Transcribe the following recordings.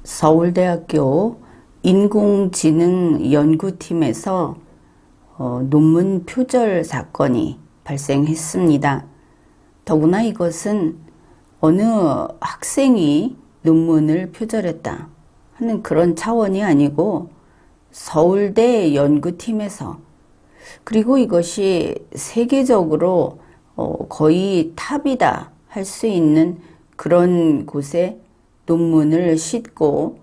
서울대학교 인공지능연구팀에서 논문 표절 사건이 발생했습니다. 더구나 이것은 어느 학생이 논문을 표절했다 하는 그런 차원이 아니고 서울대 연구팀에서, 그리고 이것이 세계적으로 거의 탑이다 할 수 있는 그런 곳에 논문을 싣고,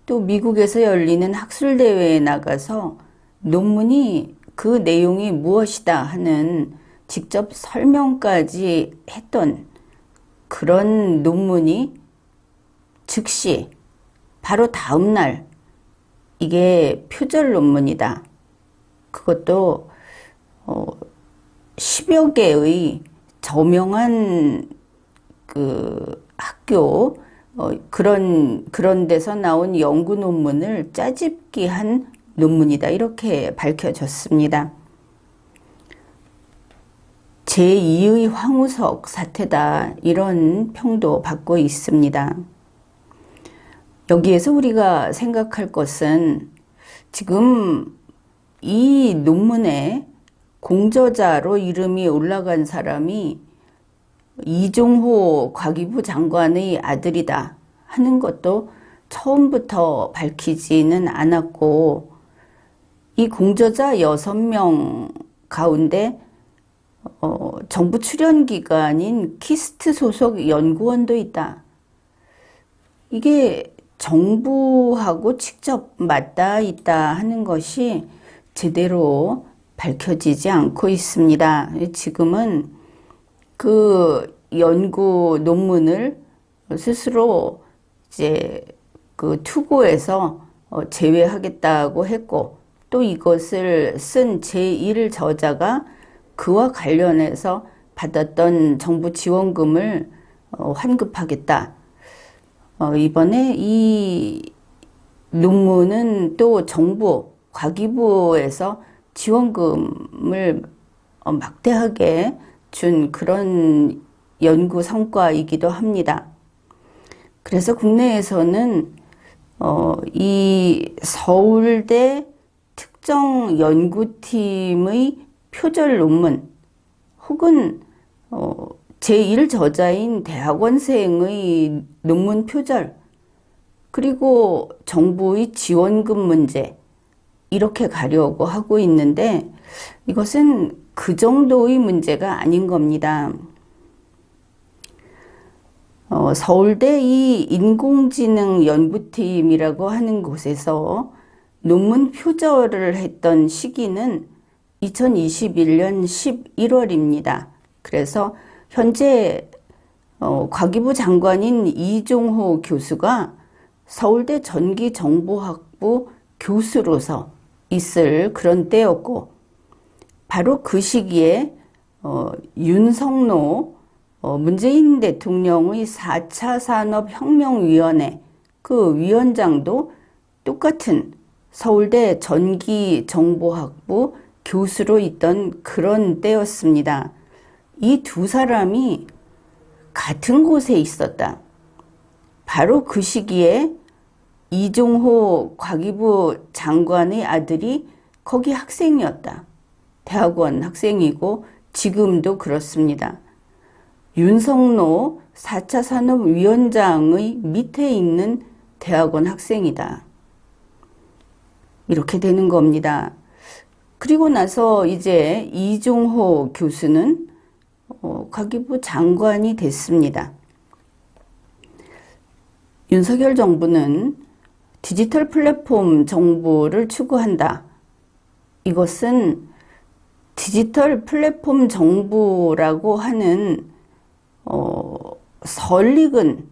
또 미국에서 열리는 학술대회에 나가서 논문이 그 내용이 무엇이다 하는 직접 설명까지 했던 그런 논문이 즉시 바로 다음 날 이게 표절 논문이다. 그것도 10여 개의 저명한 그 학교 그런 데서 나온 연구 논문을 짜집기한 논문이다, 이렇게 밝혀졌습니다. 제2의 황우석 사태다, 이런 평도 받고 있습니다. 여기에서 우리가 생각할 것은 지금 이 논문에 공저자로 이름이 올라간 사람이 이종호 과기부 장관의 아들이다 하는 것도 처음부터 밝히지는 않았고, 이 공저자 6명 가운데 정부 출연 기관인 키스트 소속 연구원도 있다. 이게 정부하고 직접 맞닿아 있다 하는 것이 제대로 밝혀지지 않고 있습니다. 지금은 그 연구 논문을 스스로 이제 그 투고에서 제외하겠다고 했고, 또 이것을 쓴 제1 저자가 그와 관련해서 받았던 정부 지원금을 환급하겠다. 이번에 이 논문은 또 정부, 과기부에서 지원금을 막대하게 준 그런 연구 성과이기도 합니다. 그래서 국내에서는 이 서울대 특정 연구팀의 표절 논문, 혹은 제1 저자인 대학원생의 논문 표절, 그리고 정부의 지원금 문제, 이렇게 가려고 하고 있는데 이것은 그 정도의 문제가 아닌 겁니다. 서울대 이 인공지능 연구팀이라고 하는 곳에서 논문 표절을 했던 시기는 2021년 11월입니다. 그래서 현재 과기부 장관인 이종호 교수가 서울대 전기정보학부 교수로서 있을 그런 때였고, 바로 그 시기에 윤석노 문재인 대통령의 4차 산업혁명위원회 그 위원장도 똑같은 서울대 전기정보학부 교수로 있던 그런 때였습니다. 이 두 사람이 같은 곳에 있었다. 바로 그 시기에 이종호 과기부 장관의 아들이 거기 학생이었다. 대학원 학생이고 지금도 그렇습니다. 윤석노 4차 산업위원장의 밑에 있는 대학원 학생이다. 이렇게 되는 겁니다. 그리고 나서 이제 이종호 교수는 과기부 장관이 됐습니다. 윤석열 정부는 디지털 플랫폼 정부를 추구한다. 이것은 디지털 플랫폼 정부라고 하는 설익은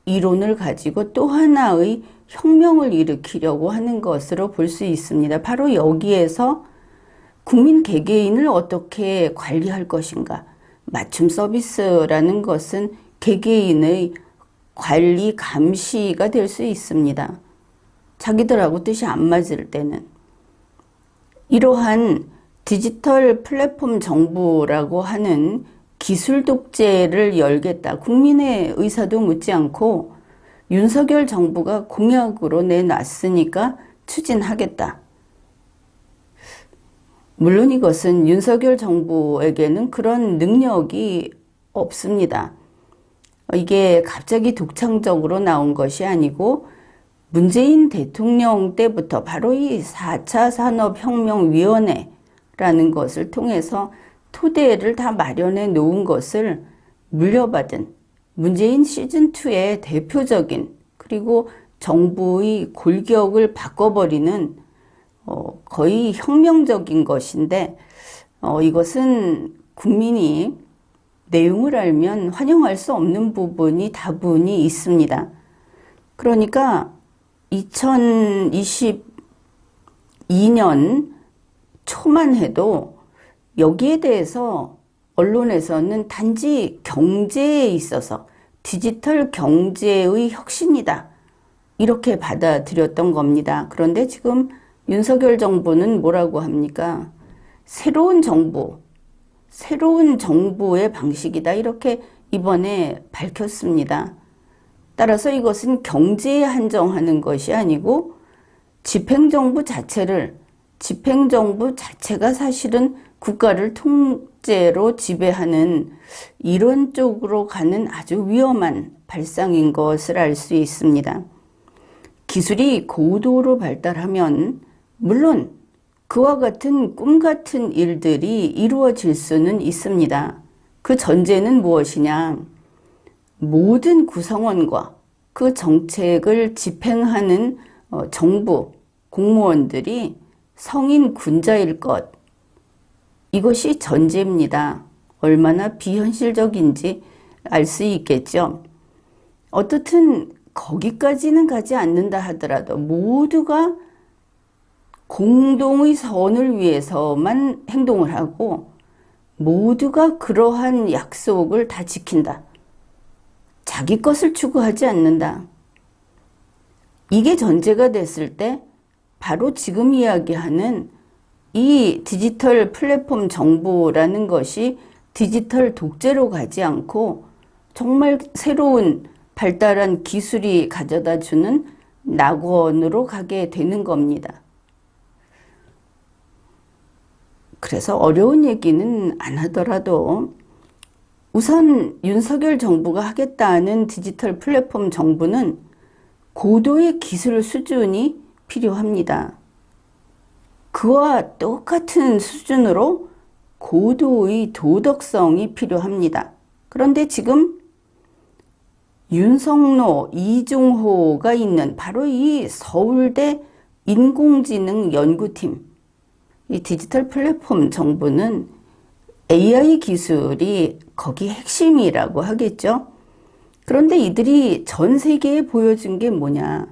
이론을 가지고 또 하나의 혁명을 일으키려고 하는 것으로 볼 수 있습니다. 바로 여기에서 국민 개개인을 어떻게 관리할 것인가. 맞춤 서비스라는 것은 개개인의 관리, 감시가 될 수 있습니다. 자기들하고 뜻이 안 맞을 때는. 이러한 디지털 플랫폼 정부라고 하는 기술 독재를 열겠다. 국민의 의사도 묻지 않고 윤석열 정부가 공약으로 내놨으니까 추진하겠다. 물론 이것은 윤석열 정부에게는 그런 능력이 없습니다. 이게 갑자기 독창적으로 나온 것이 아니고 문재인 대통령 때부터 바로 이 4차 산업혁명위원회라는 것을 통해서 토대를 다 마련해 놓은 것을 물려받은 문재인 시즌2의 대표적인 그리고 정부의 골격을 바꿔버리는 거의 혁명적인 것인데 이것은 국민이 내용을 알면 환영할 수 없는 부분이 다분히 있습니다. 그러니까 2022년 초만 해도 여기에 대해서 언론에서는 단지 경제에 있어서 디지털 경제의 혁신이다. 이렇게 받아들였던 겁니다. 그런데 지금 윤석열 정부는 뭐라고 합니까? 새로운 정부의 방식이다. 이렇게 이번에 밝혔습니다. 따라서 이것은 경제에 한정하는 것이 아니고 집행정부 자체가 사실은 국가를 통째로 지배하는 이런 쪽으로 가는 아주 위험한 발상인 것을 알 수 있습니다. 기술이 고도로 발달하면 물론 그와 같은 꿈 같은 일들이 이루어질 수는 있습니다. 그 전제는 무엇이냐? 모든 구성원과 그 정책을 집행하는 정부 공무원들이 성인 군자일 것. 이것이 전제입니다. 얼마나 비현실적인지 알 수 있겠죠. 어떻든 거기까지는 가지 않는다 하더라도 모두가 공동의 선을 위해서만 행동을 하고 모두가 그러한 약속을 다 지킨다. 자기 것을 추구하지 않는다. 이게 전제가 됐을 때 바로 지금 이야기하는 이 디지털 플랫폼 정부라는 것이 디지털 독재로 가지 않고 정말 새로운 발달한 기술이 가져다 주는 낙원으로 가게 되는 겁니다. 그래서 어려운 얘기는 안 하더라도 우선 윤석열 정부가 하겠다는 디지털 플랫폼 정부는 고도의 기술 수준이 필요합니다. 그와 똑같은 수준으로 고도의 도덕성이 필요합니다. 그런데 지금 윤석노, 이종호가 있는 바로 이 서울대 인공지능 연구팀, 이 디지털 플랫폼 정부는 AI 기술이 거기 핵심이라고 하겠죠. 그런데 이들이 전 세계에 보여준 게 뭐냐?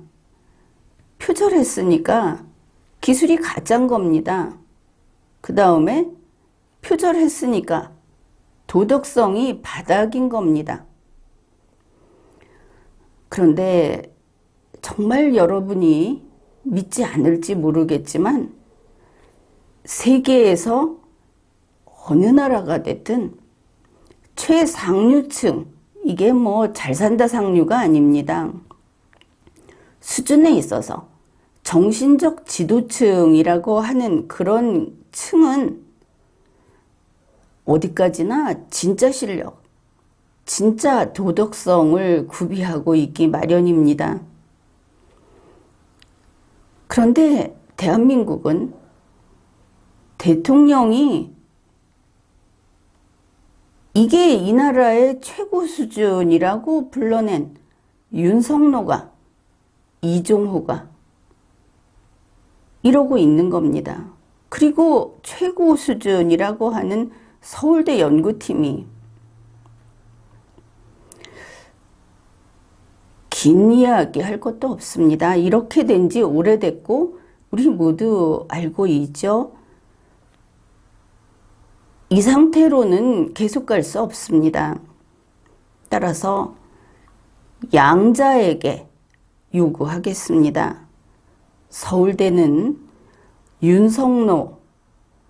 표절했으니까 기술이 가짜인 겁니다. 그 다음에 표절했으니까 도덕성이 바닥인 겁니다. 그런데 정말 여러분이 믿지 않을지 모르겠지만 세계에서 어느 나라가 됐든 최상류층, 이게 뭐 잘 산다 상류가 아닙니다. 수준에 있어서 정신적 지도층이라고 하는 그런 층은 어디까지나 진짜 실력, 진짜 도덕성을 구비하고 있기 마련입니다. 그런데 대한민국은 대통령이 이게 이 나라의 최고 수준이라고 불러낸 윤석노가, 이종호가 이러고 있는 겁니다. 그리고 최고 수준이라고 하는 서울대 연구팀이 긴 이야기 할 것도 없습니다. 이렇게 된 지 오래됐고 우리 모두 알고 있죠. 이 상태로는 계속 갈 수 없습니다. 따라서 양자에게 요구하겠습니다. 서울대는 윤석노,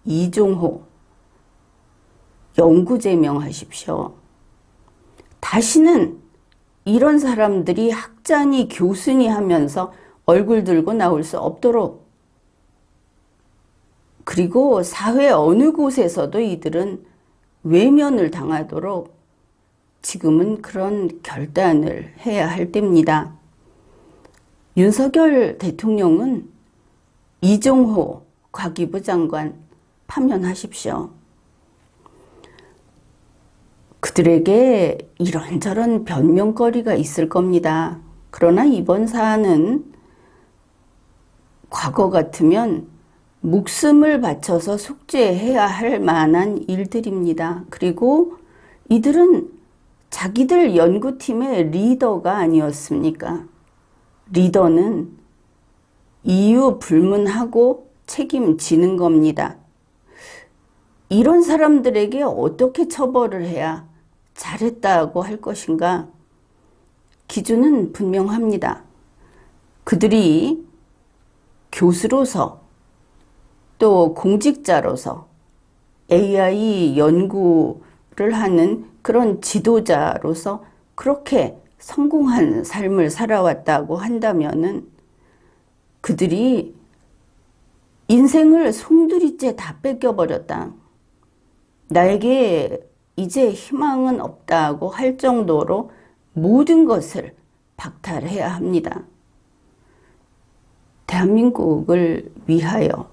이종호 영구 제명하십시오. 다시는 이런 사람들이 학자니 교수니 하면서 얼굴 들고 나올 수 없도록, 그리고 사회 어느 곳에서도 이들은 외면을 당하도록 지금은 그런 결단을 해야 할 때입니다. 윤석열 대통령은 이종호 과기부 장관 파면하십시오. 그들에게 이런저런 변명거리가 있을 겁니다. 그러나 이번 사안은 과거 같으면 목숨을 바쳐서 속죄해야 할 만한 일들입니다. 그리고 이들은 자기들 연구팀의 리더가 아니었습니까? 리더는 이유 불문하고 책임지는 겁니다. 이런 사람들에게 어떻게 처벌을 해야 잘했다고 할 것인가? 기준은 분명합니다. 그들이 교수로서 또 공직자로서 AI 연구를 하는 그런 지도자로서 그렇게 성공한 삶을 살아왔다고 한다면은 그들이 인생을 송두리째 다 뺏겨버렸다. 나에게 이제 희망은 없다고 할 정도로 모든 것을 박탈해야 합니다. 대한민국을 위하여